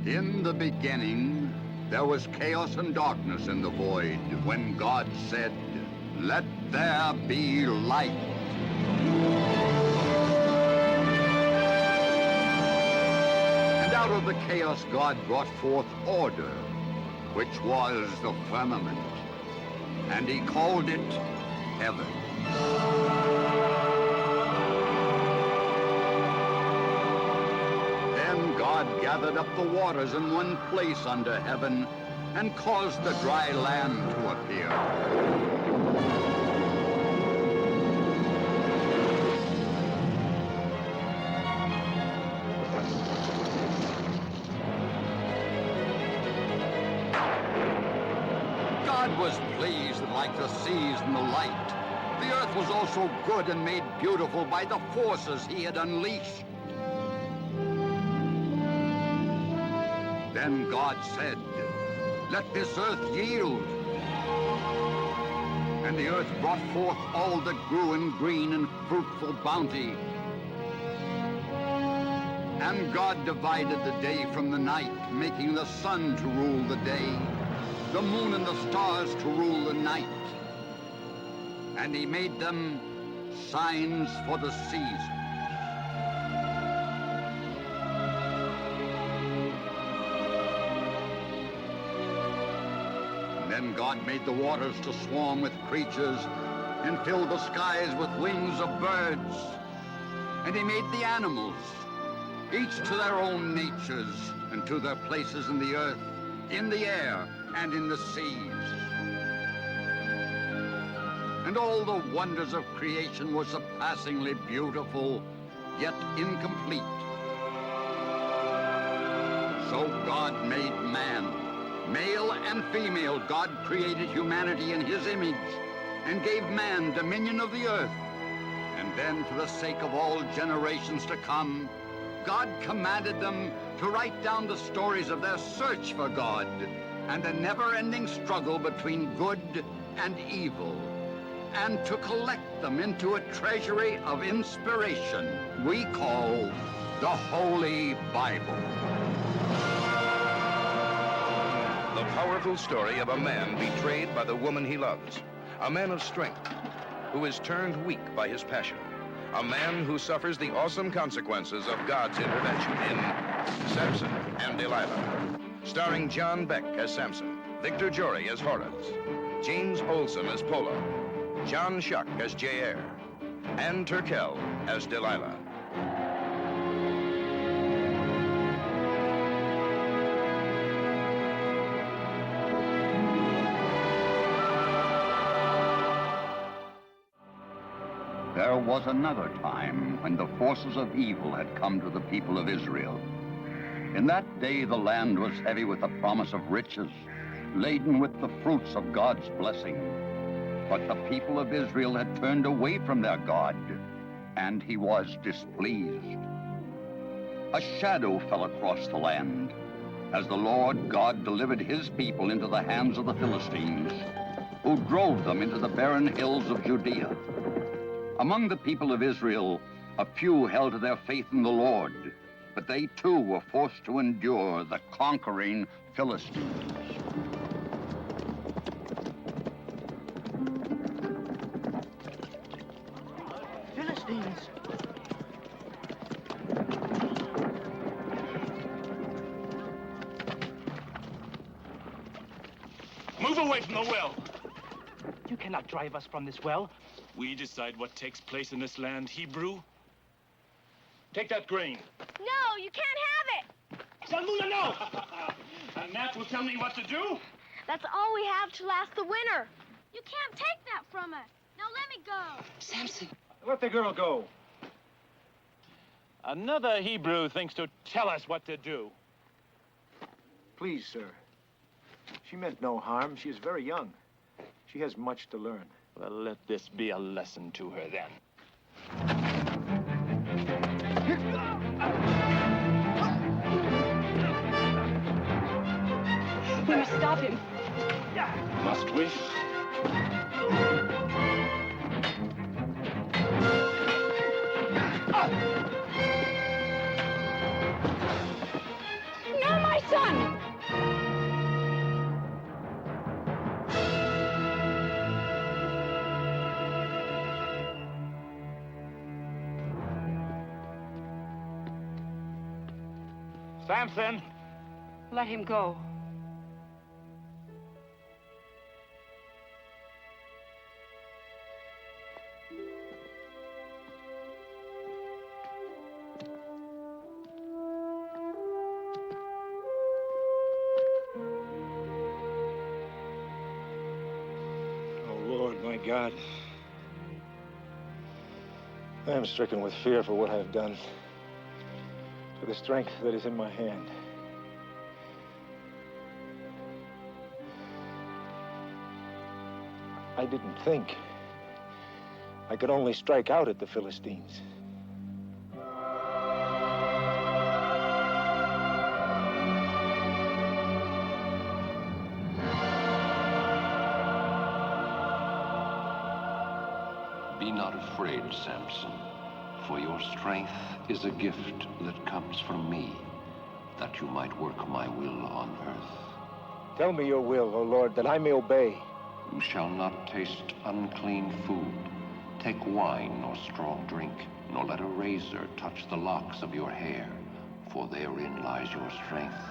In the beginning, there was chaos and darkness in the void when God said, "Let there be light." And out of the chaos, God brought forth order, which was the firmament, and he called it heaven. Then God gathered up the waters in one place under heaven and caused the dry land to appear. God was pleased, and like the seas and the light, the earth was also good and made beautiful by the forces he had unleashed. Then God said, "Let this earth yield." And the earth brought forth all that grew in green and fruitful bounty. And God divided the day from the night, making the sun to rule the day, the moon and the stars to rule the night. And he made them signs for the seasons. Then God made the waters to swarm with creatures and filled the skies with wings of birds. And he made the animals, each to their own natures and to their places in the earth, in the air, and in the seas. And all the wonders of creation were surpassingly beautiful, yet incomplete. So God made man. Male and female, God created humanity in his image and gave man dominion of the earth. And then, for the sake of all generations to come, God commanded them to write down the stories of their search for God and the never-ending struggle between good and evil, and to collect them into a treasury of inspiration we call the Holy Bible. The powerful story of a man betrayed by the woman he loves, a man of strength who is turned weak by his passion, a man who suffers the awesome consequences of God's intervention in Samson and Delilah. Starring John Beck as Samson, Victor Jory as Horace, James Olson as Polo, John Shuck as Jair, Ann Turkel as Delilah. There was another time when the forces of evil had come to the people of Israel. In that day, the land was heavy with the promise of riches, laden with the fruits of God's blessing. But the people of Israel had turned away from their God, and he was displeased. A shadow fell across the land as the Lord God delivered his people into the hands of the Philistines, who drove them into the barren hills of Judea. Among the people of Israel, a few held to their faith in the Lord, but they too were forced to endure the conquering Philistines. Philistines! Move away from the well. You cannot drive us from this well. We decide what takes place in this land, Hebrew. Take that grain. No, you can't have it. Salmuya, no! And that will tell me what to do? That's all we have to last the winter. You can't take that from us. Now let me go. Samson. Let the girl go. Another Hebrew thinks to tell us what to do. Please, sir. She meant no harm. She is very young. She has much to learn. Well, let this be a lesson to her then. We must stop him. Must we? No, my son! Samson! Let him go. My God. I am stricken with fear for what I have done, for the strength that is in my hand. I didn't think. I could only strike out at the Philistines. Be not afraid, Samson, for your strength is a gift that comes from me, that you might work my will on earth. Tell me your will, O Lord, that I may obey. You shall not taste unclean food, take wine nor strong drink, nor let a razor touch the locks of your hair, for therein lies your strength.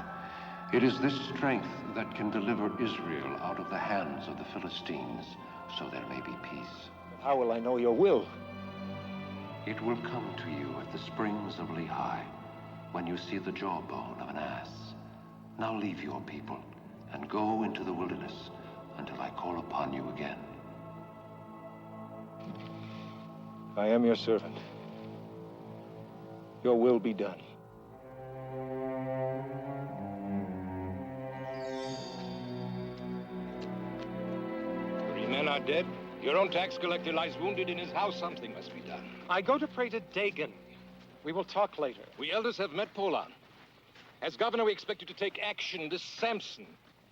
It is this strength that can deliver Israel out of the hands of the Philistines, so there may be peace. How will I know your will? It will come to you at the springs of Lehi, when you see the jawbone of an ass. Now leave your people, and go into the wilderness until I call upon you again. I am your servant. Your will be done. 3 men are dead. Your own tax collector lies wounded in his house. Something must be done. I go to pray to Dagon. We will talk later. We elders have met Polan. As governor, we expect you to take action. This Samson,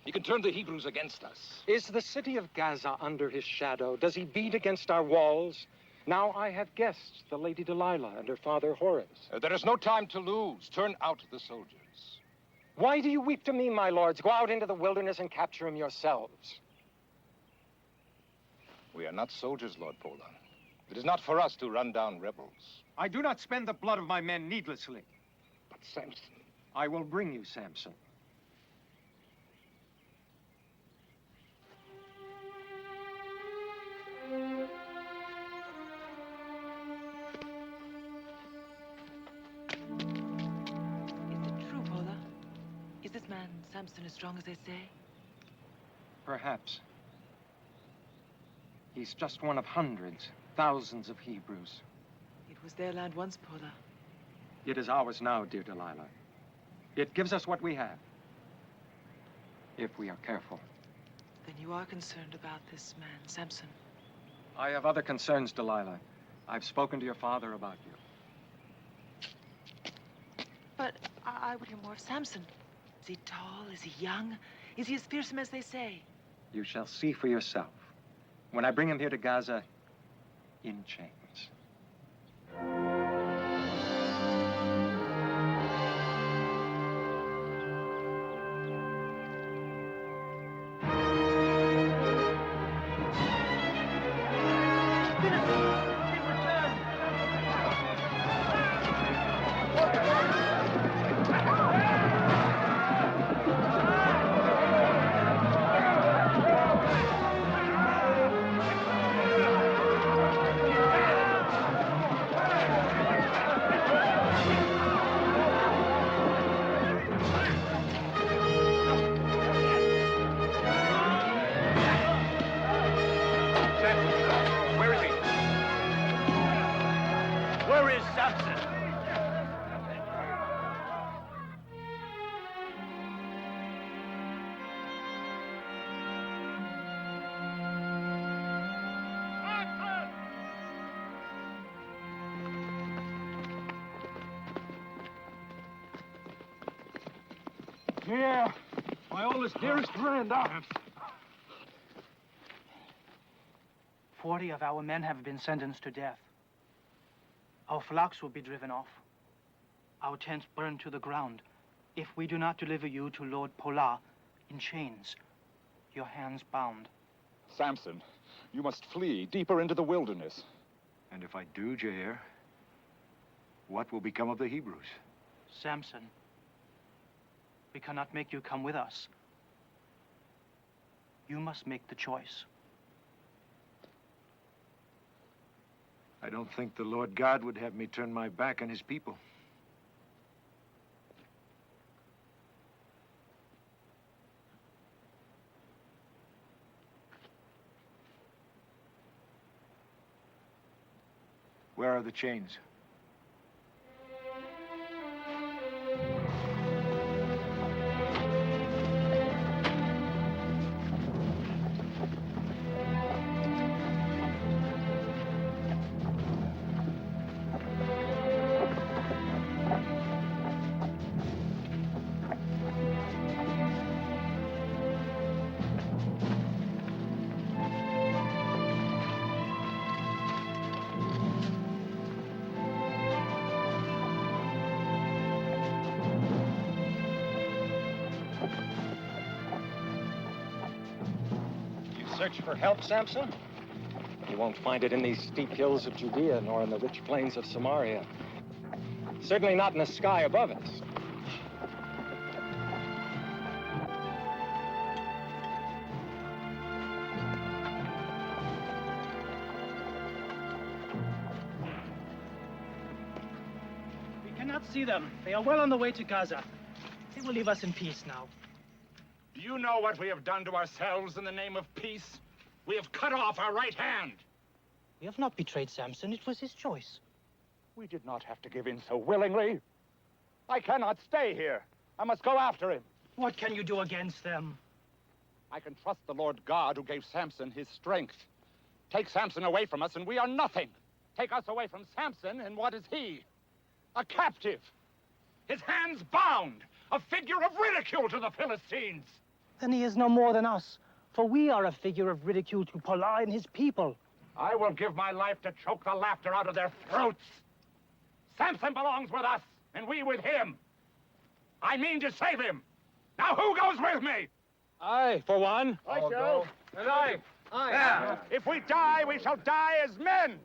he can turn the Hebrews against us. Is the city of Gaza under his shadow? Does he beat against our walls? Now I have guests, the Lady Delilah and her father Horace. There is no time to lose. Turn out the soldiers. Why do you weep to me, my lords? Go out into the wilderness and capture him yourselves. We are not soldiers, Lord Polan. It is not for us to run down rebels. I do not spend the blood of my men needlessly. But Samson... I will bring you Samson. Is it true, Paula? Is this man, Samson, as strong as they say? Perhaps. He's just one of hundreds, thousands of Hebrews. It was their land once, Paula. It is ours now, dear Delilah. It gives us what we have, if we are careful. Then you are concerned about this man, Samson. I have other concerns, Delilah. I've spoken to your father about you. But I would hear more of Samson. Is he tall? Is he young? Is he as fearsome as they say? You shall see for yourself. When I bring him here to Gaza, in chains. Yeah, my oldest, dearest friend. 40 of our men have been sentenced to death. Our flocks will be driven off. Our tents burned to the ground. If we do not deliver you to Lord Pola in chains, your hands bound. Samson, you must flee deeper into the wilderness. And if I do, Jair, what will become of the Hebrews? Samson, we cannot make you come with us. You must make the choice. I don't think the Lord God would have me turn my back on his people. Where are the chains? Search for help, Samson? You won't find it in these steep hills of Judea, nor in the rich plains of Samaria. Certainly not in the sky above us. We cannot see them. They are well on the way to Gaza. They will leave us in peace now. Do you know what we have done to ourselves in the name of peace? We have cut off our right hand. We have not betrayed Samson. It was his choice. We did not have to give in so willingly. I cannot stay here. I must go after him. What can you do against them? I can trust the Lord God who gave Samson his strength. Take Samson away from us and we are nothing. Take us away from Samson and what is he? A captive. His hands bound. A figure of ridicule to the Philistines. Then he is no more than us, for we are a figure of ridicule to Pola and his people. I will give my life to choke the laughter out of their throats. Samson belongs with us, and we with him. I mean to save him. Now who goes with me? I, for one. I shall. And I. Yeah. If we die, we shall die as men.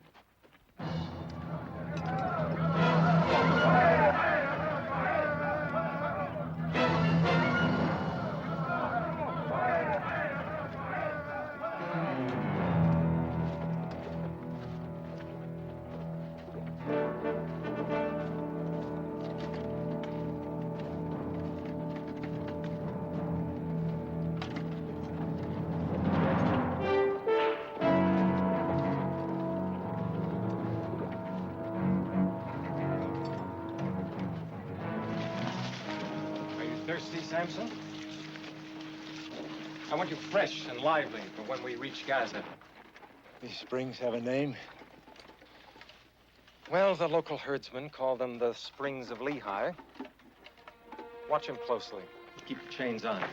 Thirsty, Samson? I want you fresh and lively for when we reach Gaza. These springs have a name? Well, the local herdsmen call them the Springs of Lehi. Watch him closely. Keep the chains on.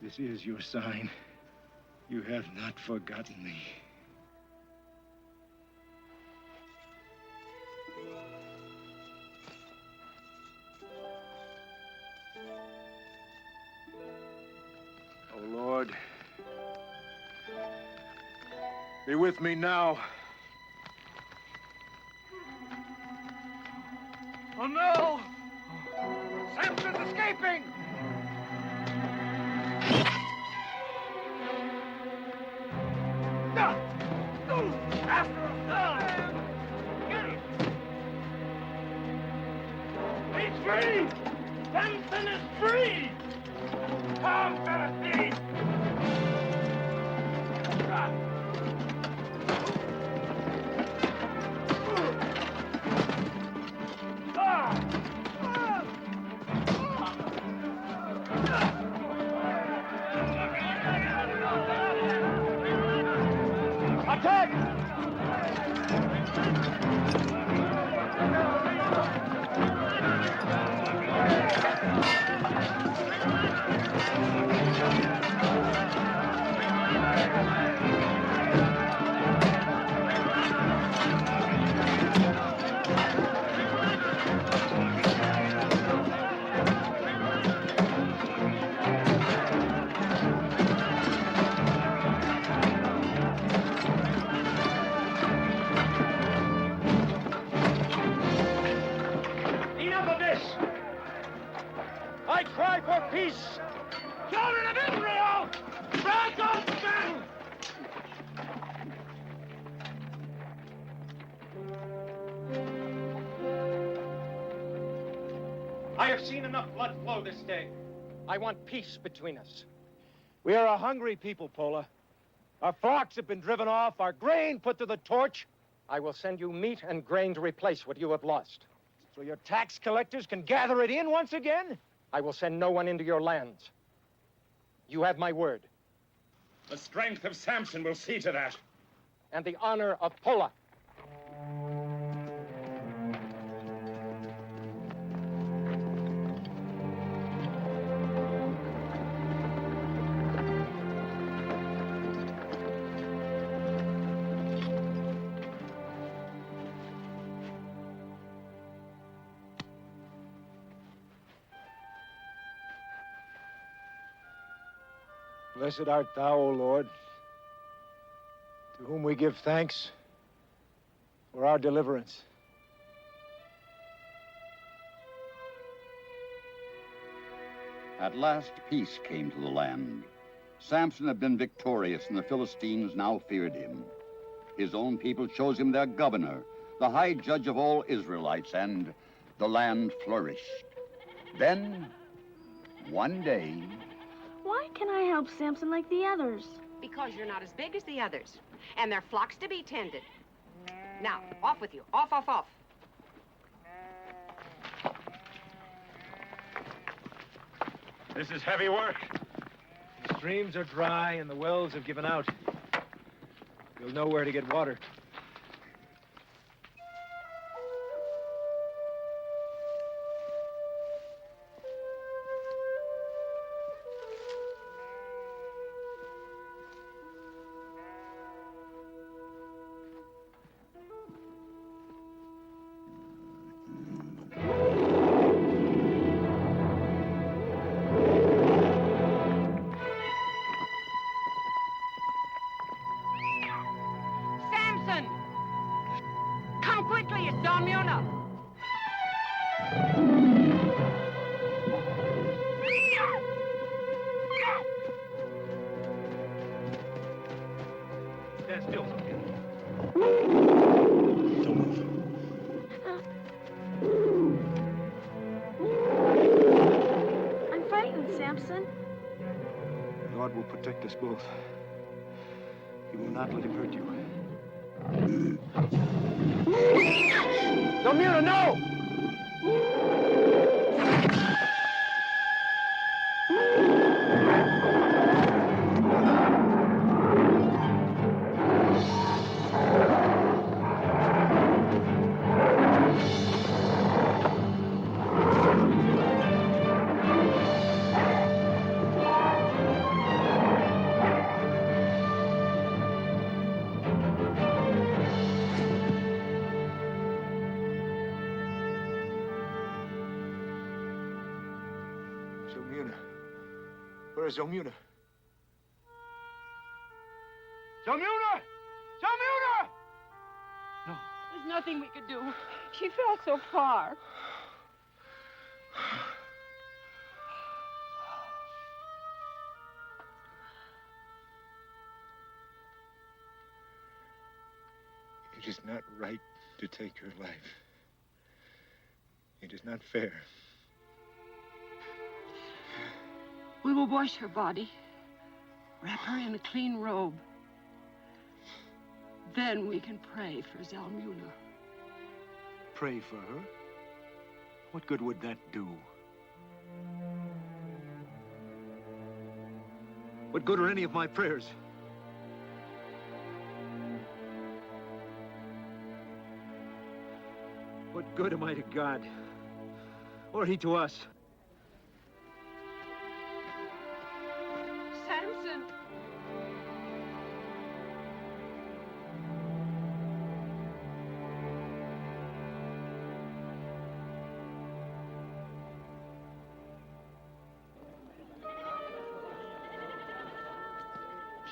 This is your sign. You have not forgotten me. Oh, Lord, be with me now. Oh, no! Samson's escaping! Samson is free! Come, Philistine! Attack! Enough of this! I cry for peace! Children of Israel! Rise up to battle! I have seen enough blood flow this day. I want peace between us. We are a hungry people, Pola. Our flocks have been driven off, our grain put to the torch. I will send you meat and grain to replace what you have lost. So your tax collectors can gather it in once again? I will send no one into your lands. You have my word. The strength of Samson will see to that. And the honor of Pola. Blessed art thou, O Lord, to whom we give thanks for our deliverance. At last, peace came to the land. Samson had been victorious, and the Philistines now feared him. His own people chose him their governor, the high judge of all Israelites, and the land flourished. Then, one day... Why can I help Samson like the others? Because you're not as big as the others. And they're flocks to be tended. Now, off with you. Off, off, off. This is heavy work. The streams are dry and the wells have given out. You'll know where to get water. Samson! Come quickly, it's Domuna. Stand still. I'm frightened, Samson. The Lord will protect us both. He will not let him hurt you. Domuna, no! Zomuna. Where is Zomuna? Zomuna! Zomuna! There's nothing we could do. She fell so far. It is not right to take her life. It is not fair. We will wash her body, wrap her in a clean robe. Then we can pray for Zalmunna. Pray for her? What good would that do? What good are any of my prayers? What good am I to God? Or he to us? Samson!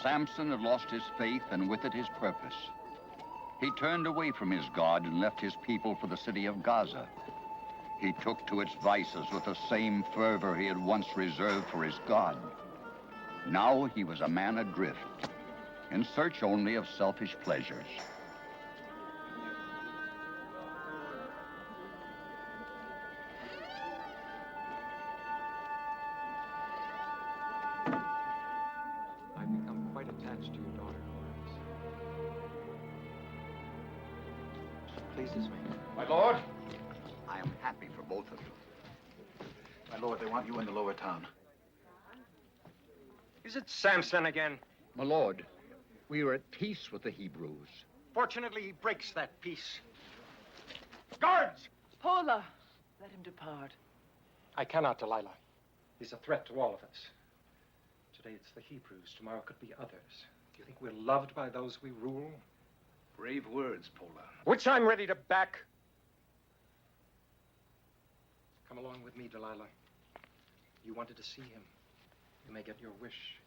Samson had lost his faith and with it his purpose. He turned away from his God and left his people for the city of Gaza. He took to its vices with the same fervor he had once reserved for his God. Now he was a man adrift, in search only of selfish pleasures. I've become quite attached to your daughter, Horace. It pleases me. My lord. I am happy for both of you. My lord, they want you in the lower town. Is it Samson again? My lord, we are at peace with the Hebrews. Fortunately, he breaks that peace. Guards! Paula, let him depart. I cannot, Delilah. He's a threat to all of us. Today it's the Hebrews. Tomorrow could be others. Do you think we're loved by those we rule? Brave words, Pola. Which I'm ready to back. Come along with me, Delilah. You wanted to see him. You may get your wish.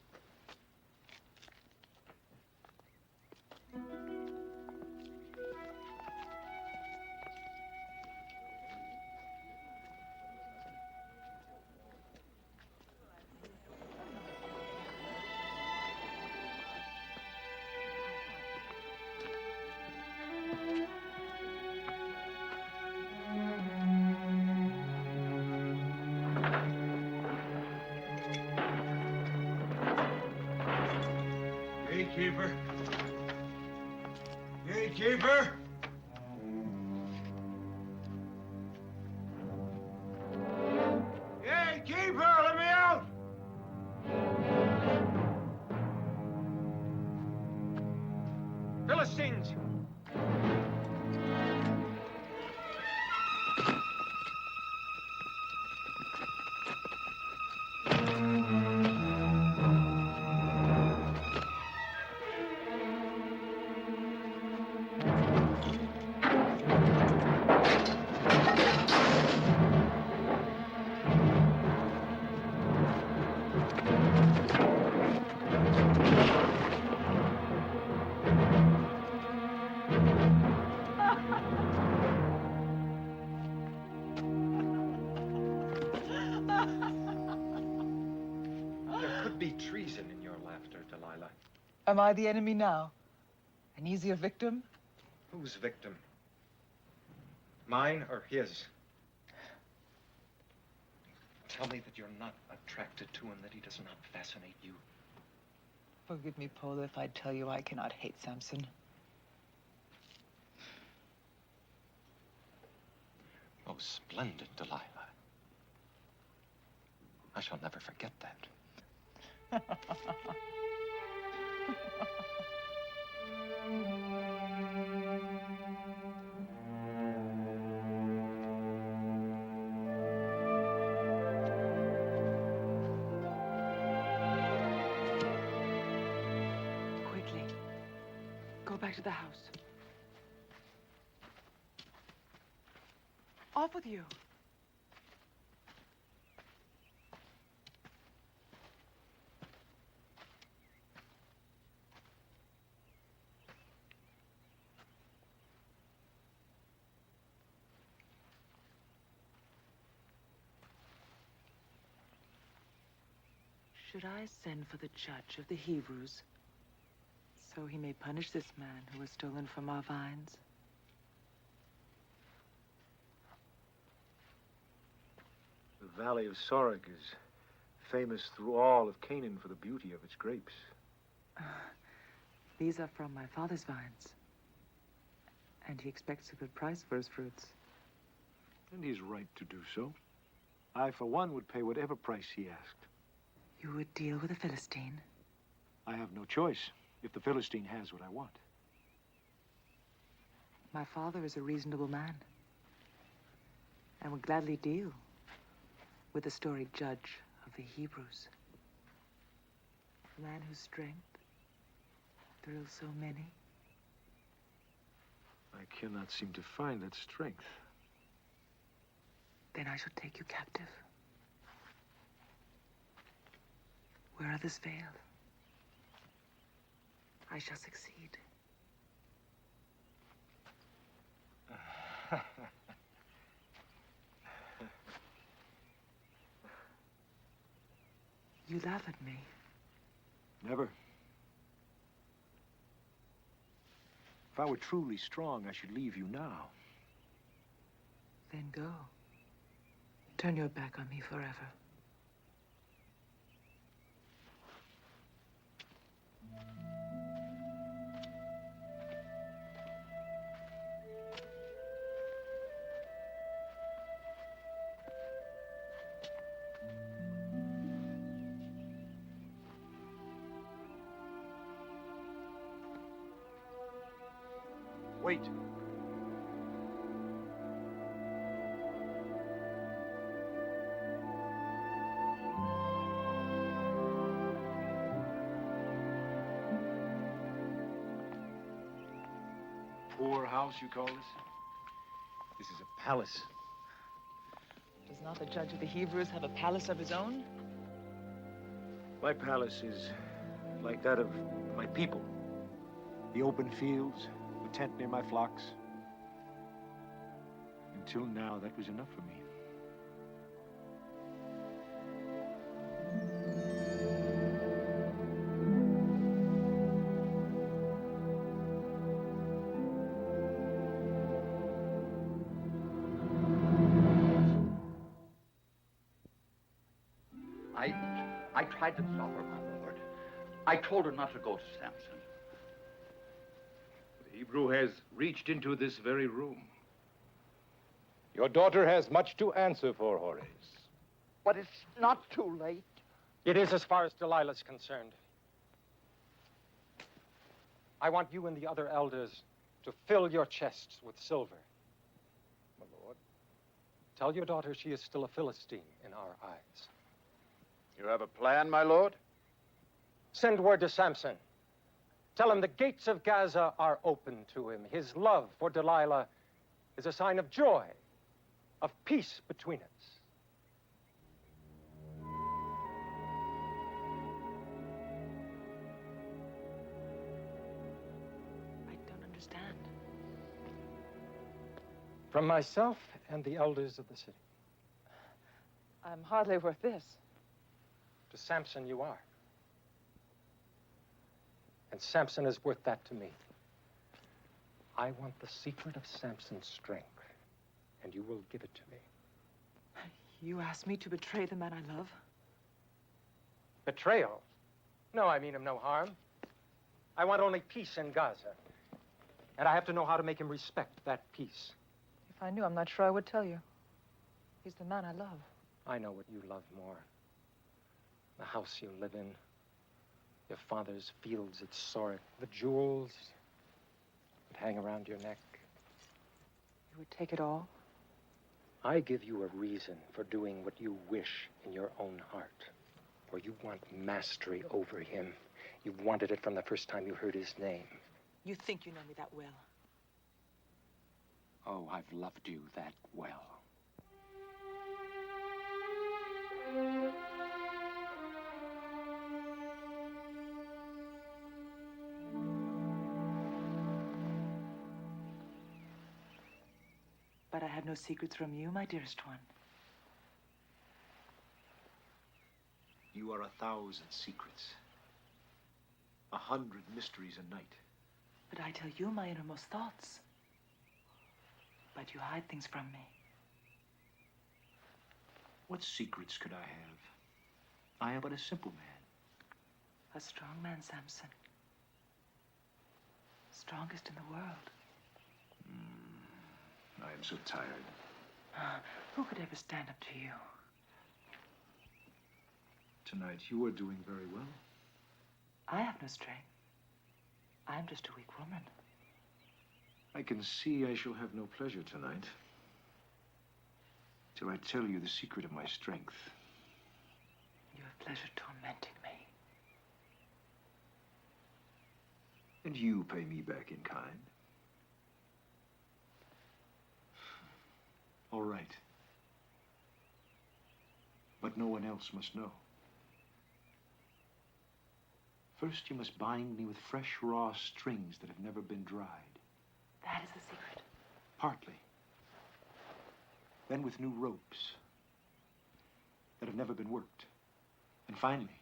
Gatekeeper! Gatekeeper! Gatekeeper, let me out! Philistines! There could be treason in your laughter, Delilah. Am I the enemy now? An easier victim? Whose victim? Mine or his? Tell me that you're not attracted to him, that he does not fascinate you. Forgive me, Paula, if I tell you I cannot hate Samson. Oh, splendid, Delilah. I shall never forget that. Quickly. Go back to the house. Off with you. Should I send for the judge of the Hebrews so he may punish this man who has stolen from our vines? The Valley of Sorek is famous through all of Canaan for the beauty of its grapes. These are from my father's vines. And he expects a good price for his fruits. And he's right to do so. I, for one, would pay whatever price he asked. You would deal with a Philistine? I have no choice if the Philistine has what I want. My father is a reasonable man and would gladly deal with the storied judge of the Hebrews. A man whose strength thrills so many. I cannot seem to find that strength. Then I shall take you captive. Where others fail, I shall succeed. You laugh at me. Never. If I were truly strong, I should leave you now. Then go. Turn your back on me forever. Wait. Poor house, you call this? This is a palace. Does not the judge of the Hebrews have a palace of his own? My palace is like that of my people. The open fields, the tent near my flocks. Until now, that was enough for me. I tried to stop her, my lord. I told her not to go to Samson. The Hebrew has reached into this very room. Your daughter has much to answer for, Horace. But it's not too late. It is as far as Delilah's concerned. I want you and the other elders to fill your chests with silver. My lord. Tell your daughter she is still a Philistine in our eyes. You have a plan, my lord? Send word to Samson. Tell him the gates of Gaza are open to him. His love for Delilah is a sign of joy, of peace between us. I don't understand. From myself and the elders of the city. I'm hardly worth this. To Samson you are. And Samson is worth that to me. I want the secret of Samson's strength, and you will give it to me. You asked me to betray the man I love? Betrayal? No, I mean him no harm. I want only peace in Gaza. And I have to know how to make him respect that peace. If I knew, I'm not sure I would tell you. He's the man I love. I know what you love more. The house you live in, your father's fields at Sorek, the jewels that hang around your neck. You would take it all? I give you a reason for doing what you wish in your own heart. For you want mastery over him. You wanted it from the first time you heard his name. You think you know me that well? Oh, I've loved you that well. But I have no secrets from you, my dearest one. You are 1,000 secrets. 100 mysteries a night. But I tell you my innermost thoughts. But you hide things from me. What secrets could I have? I am but a simple man. A strong man, Samson. Strongest in the world. I am so tired. Who could ever stand up to you? Tonight, you are doing very well. I have no strength. I'm just a weak woman. I can see I shall have no pleasure tonight till I tell you the secret of my strength. You have pleasure tormenting me. And you pay me back in kind. All right. But no one else must know. First, you must bind me with fresh, raw strings that have never been dried. That is the secret. Partly. Then with new ropes that have never been worked. And finally,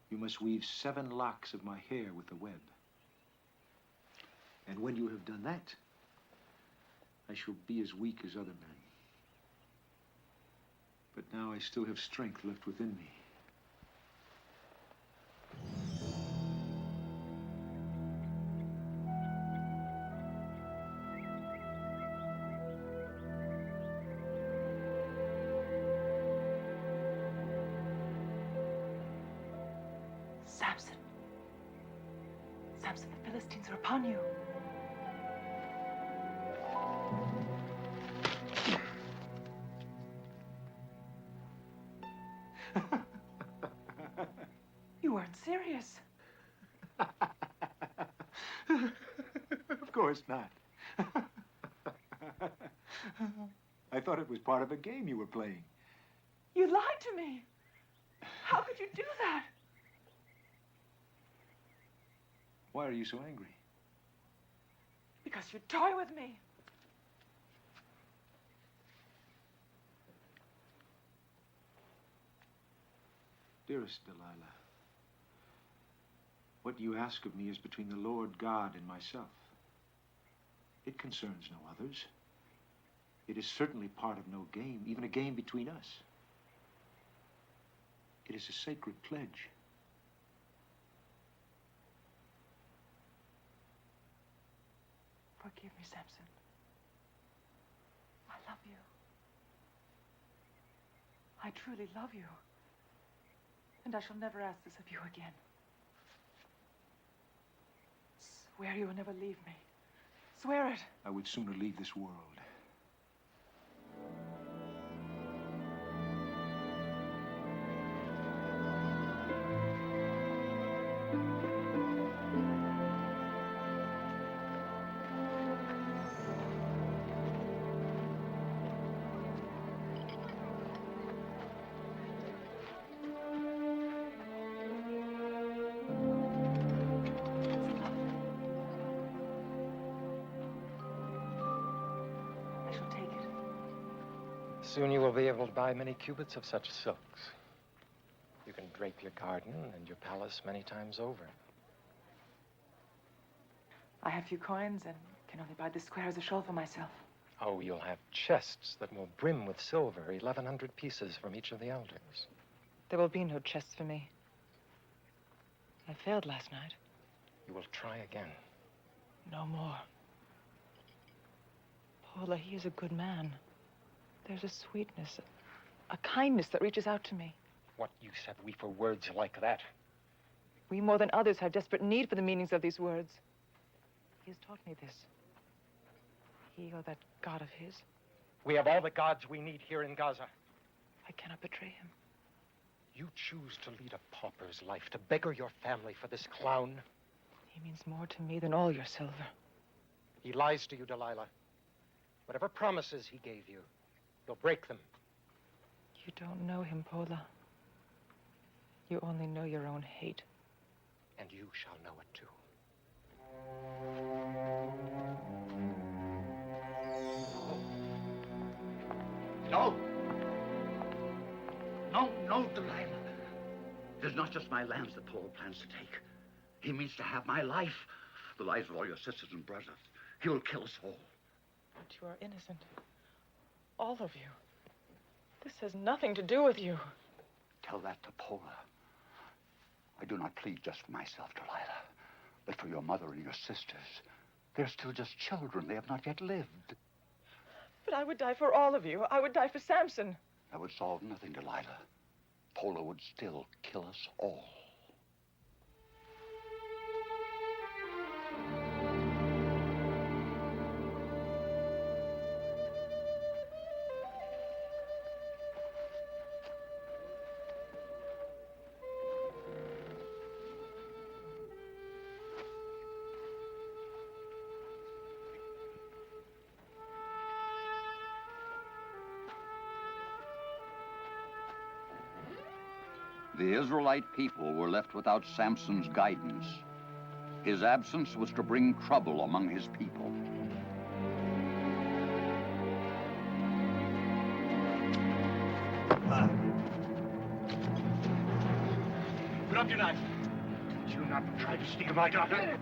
you must weave 7 locks of my hair with the web. And when you have done that, I shall be as weak as other men. But now I still have strength left within me. Samson. Samson, the Philistines are upon you. You weren't serious. Of course not. I thought it was part of a game you were playing. You lied to me. How could you do that? Why are you so angry? Because you toy with me. Dearest Delilah, what you ask of me is between the Lord God and myself. It concerns no others. It is certainly part of no game, even a game between us. It is a sacred pledge. Forgive me, Samson. I love you. I truly love you. And I shall never ask this of you again. Swear you will never leave me. Swear it. I would sooner leave this world. Soon you will be able to buy many cubits of such silks. You can drape your garden and your palace many times over. I have few coins and can only buy this square as a shawl for myself. Oh, you'll have chests that will brim with silver, 1,100 pieces from each of the elders. There will be no chests for me. I failed last night. You will try again. No more. Paula, he is a good man. There's a sweetness, a kindness that reaches out to me. What use have we for words like that? We more than others have desperate need for the meanings of these words. He has taught me this. He or that God of his. We have all the gods we need here in Gaza. I cannot betray him. You choose to lead a pauper's life, to beggar your family for this clown. He means more to me than all your silver. He lies to you, Delilah. Whatever promises he gave you, you'll break them. You don't know him, Paula. You only know your own hate. And you shall know it too. No! No, Delilah. It is not just my lands that Paul plans to take. He means to have my life, the lives of all your sisters and brothers. He will kill us all. But you are innocent. All of you. This has nothing to do with you. tell that to Pola. I do not plead just for myself, Delilah, but for your mother and your sisters. They're still just children. They have not yet lived. But I would die for all of you. I would die for Samson. That would solve nothing, Delilah. Pola would still kill us all. The Israelite people were left without Samson's guidance. His absence was to bring trouble among his people. Put up your knife. Did you not try to steal my daughter?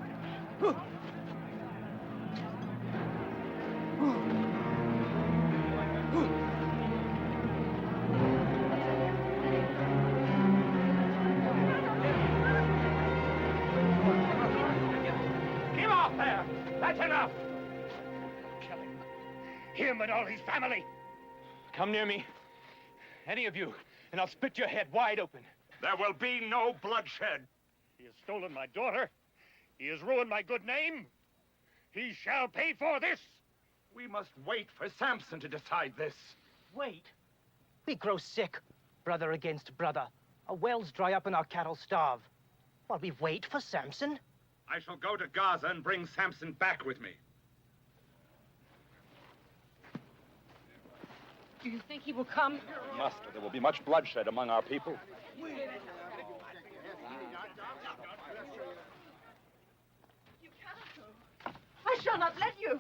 Keep off there! That's enough! Kill him. Him and all his family. Come near me. Any of you, and I'll split your head wide open. There will be no bloodshed. He has stolen my daughter. He has ruined my good name. He shall pay for this. We must wait for Samson to decide this. Wait. We grow sick, brother against brother. Our wells dry up and our cattle starve. While we wait for Samson? I shall go to Gaza and bring Samson back with me. Do you think he will come? He must, or there will be much bloodshed among our people. I shall not let you.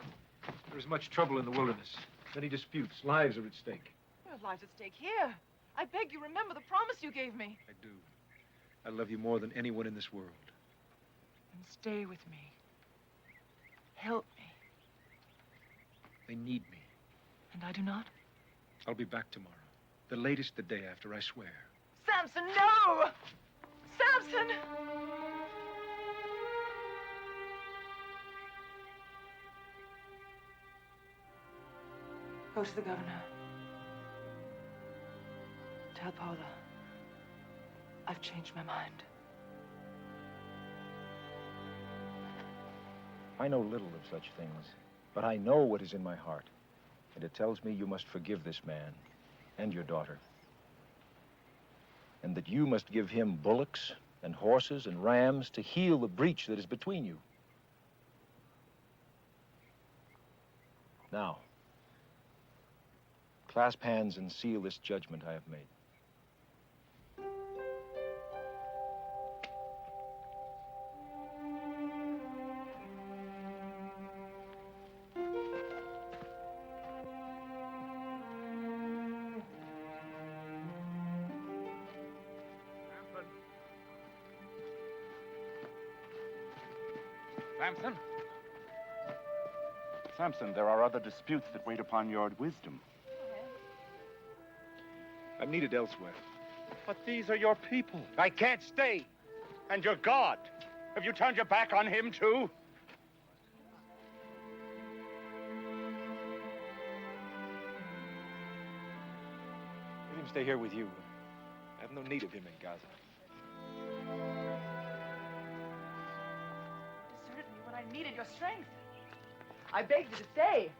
There is much trouble in the wilderness. Many disputes. Lives are at stake. There are lives at stake here. I beg you, remember the promise you gave me. I do. I love you more than anyone in this world. And stay with me. Help me. They need me. And I do not? I'll be back tomorrow. The latest the day after, I swear. Samson, no! Samson! Go to the governor. Tell Paula I've changed my mind. I know little of such things, but I know what is in my heart. And it tells me you must forgive this man and your daughter. And that you must give him bullocks and horses and rams to heal the breach that is between you. Now, clasp hands and seal this judgment I have made. Samson? Samson, there are other disputes that wait upon your wisdom. I'm needed elsewhere. But these are your people. I can't stay. And your God. Have you turned your back on him, too? Let him stay here with you. I have no need of him in Gaza. Deserted me when I needed your strength. I begged you to stay.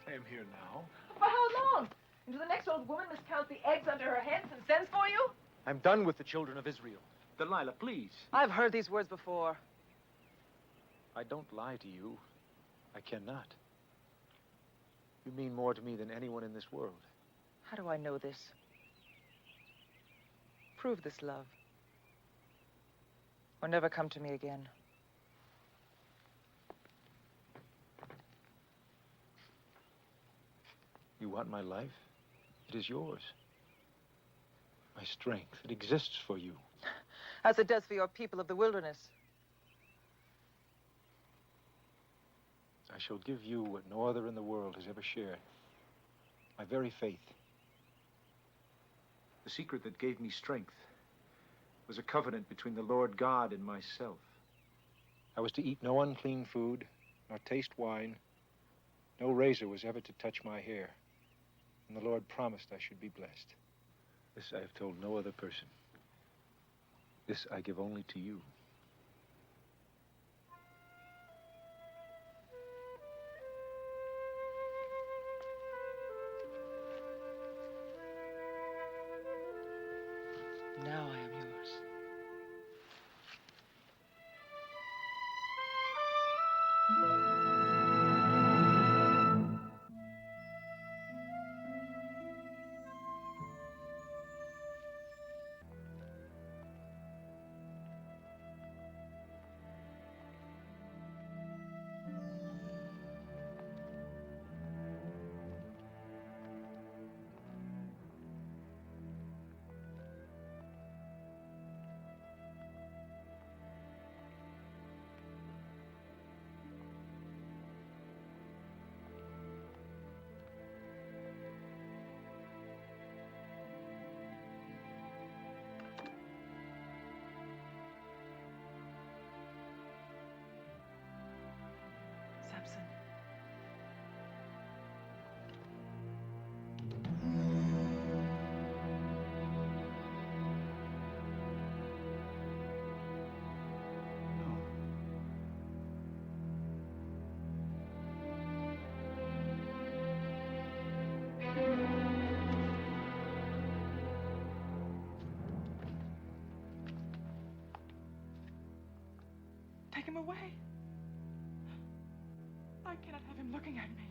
I am here now. For how long? Until the next old woman must count the eggs under her hens and sends for you? I'm done with the children of Israel. Delilah, please. I've heard these words before. I don't lie to you. I cannot. You mean more to me than anyone in this world. How do I know this? Prove this love. Or never come to me again. You want my life? It is yours. My strength, it exists for you. As it does for your people of the wilderness. I shall give you what no other in the world has ever shared. My very faith. The secret that gave me strength was a covenant between the Lord God and myself. I was to eat no unclean food, nor taste wine. No razor was ever to touch my hair. And the Lord promised I should be blessed. This I have told no other person. This I give only to you. Now I am yours. Samson. Take him away. I cannot have him looking at me.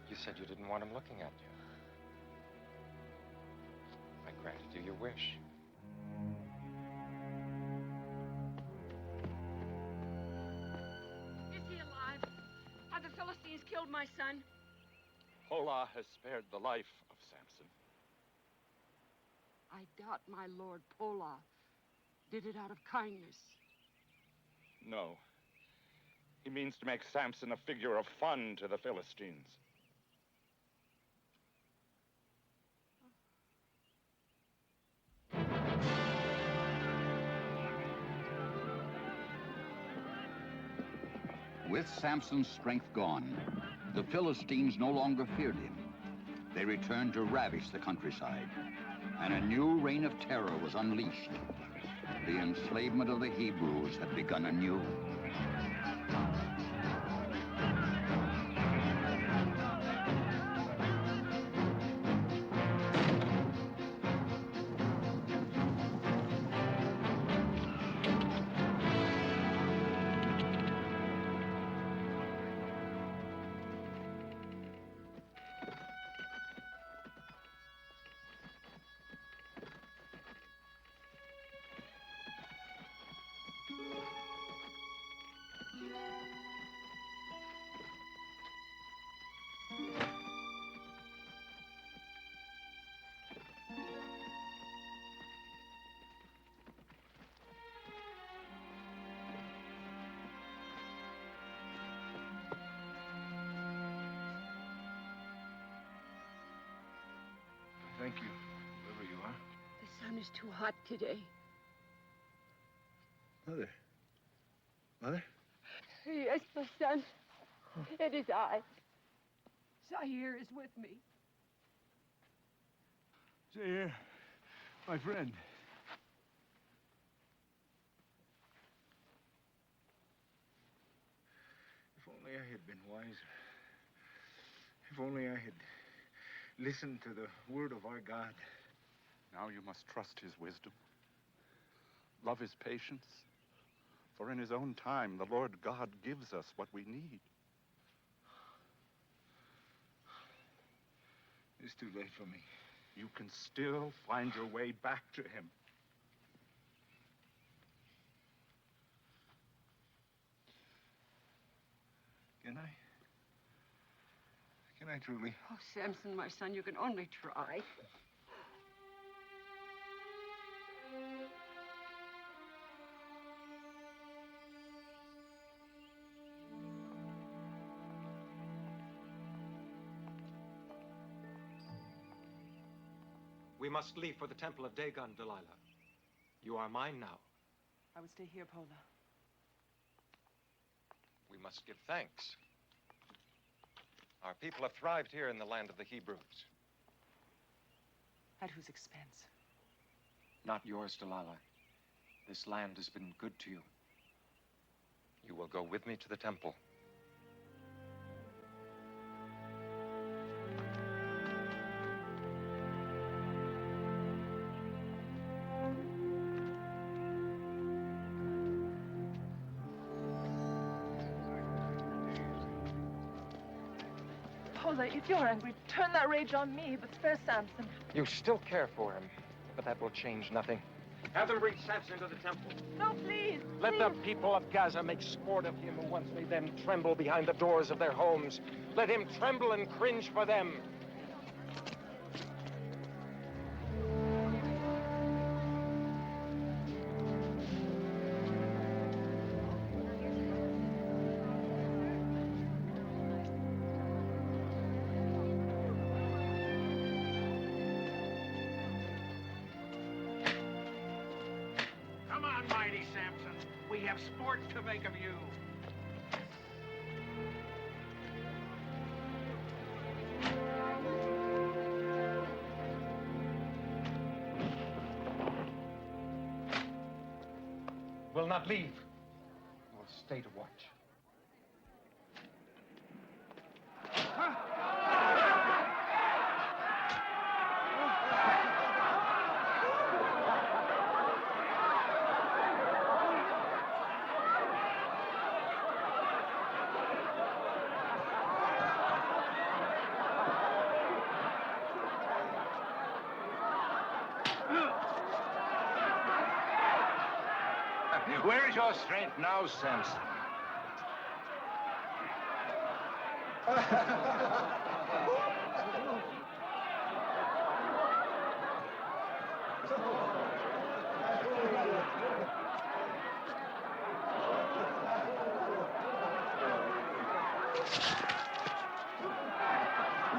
You said you didn't want him looking at you. I granted you your wish. Is he alive? Have the Philistines killed my son? Polah has spared the life of Samson. I doubt my lord Polah did it out of kindness. No. He means to make Samson a figure of fun to the Philistines. With Samson's strength gone, the Philistines no longer feared him. They returned to ravish the countryside, and a new reign of terror was unleashed. The enslavement of the Hebrews had begun anew. Thank you, whoever you are. The sun is too hot today. Mother. Mother? Yes, my son. It is I. Zaire is with me. Zaire, my friend. If only I had been wiser. If only I had listened to the word of our God. Now you must trust his wisdom, love his patience, For in his own time, the Lord God gives us what we need. It's too late for me. You can still find your way back to him. Can I? Can I truly? Oh, Samson, my son, you can only try. We must leave for the temple of Dagon, Delilah. You are mine now. I would stay here, Pola. We must give thanks. Our people have thrived here in the land of the Hebrews. At whose expense? Not yours, Delilah. This land has been good to you. You will go with me to the temple. Pola, if you're angry, turn that rage on me, but spare Samson. You still care for him, but that will change nothing. Have them bring Samson to the temple. No, please. Let the people of Gaza make sport of him who once made them tremble behind the doors of their homes. Let him tremble and cringe for them. Come on, mighty Samson. We have sport to make of you. Will not leave. Will stay to watch. Where's your strength now, Samson?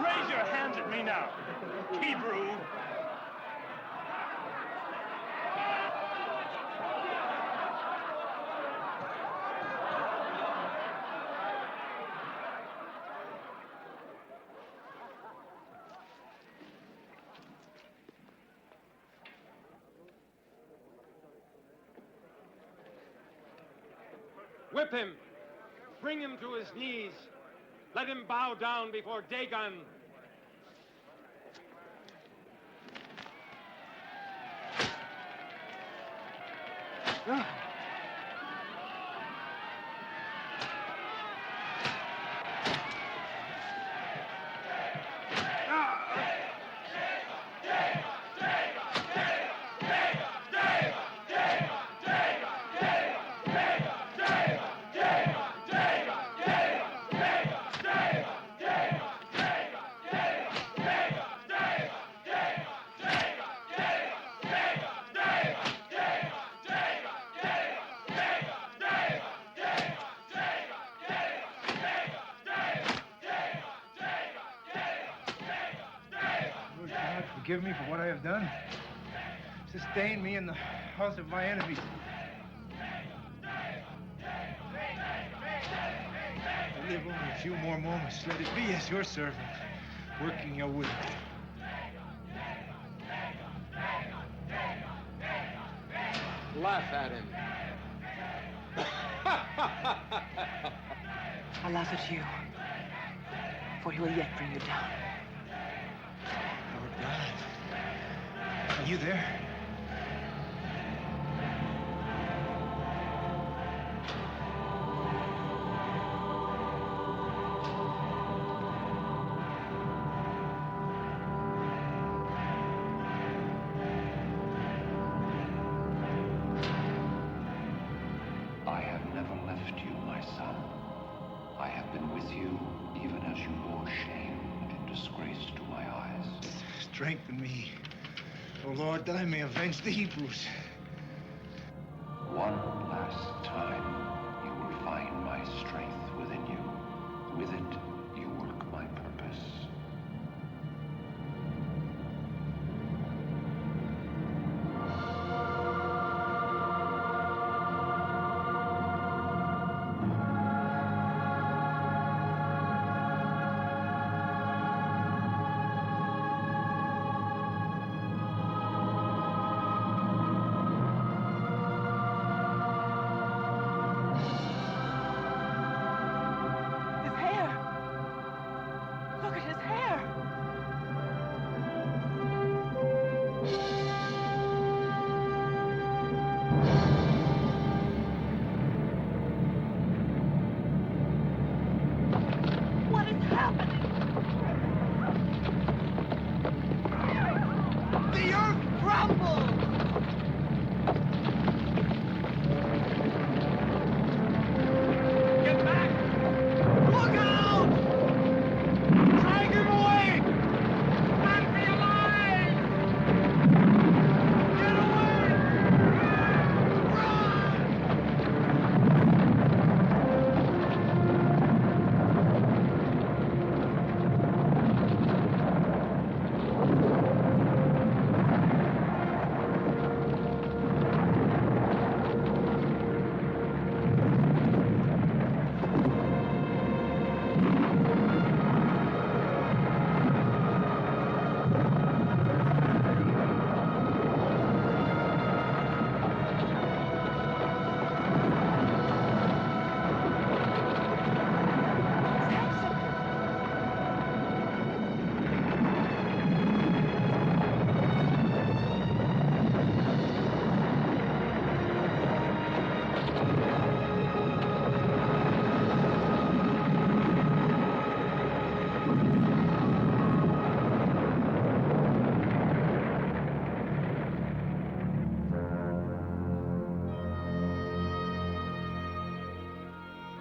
Raise your hands at me now, Hebrew. Whip him. Bring him to his knees. Let him bow down before Dagon. Lord God, forgive me for what I have done. Sustain me in the house of my enemies. I live only a few more moments. Let it be as your servant, working your will. Laugh at him. I laugh at you, for he will yet bring you down. Lord God, are you there? Strengthen me, O Lord, that I may avenge the Hebrews. One last time, you will find my strength within you. With it, you work my purpose.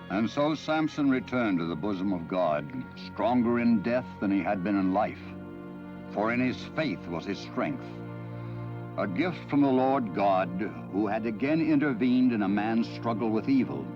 And so Samson returned to the bosom of God, stronger in death than he had been in life. For in his faith was his strength. A gift from the Lord God, who had again intervened in a man's struggle with evil,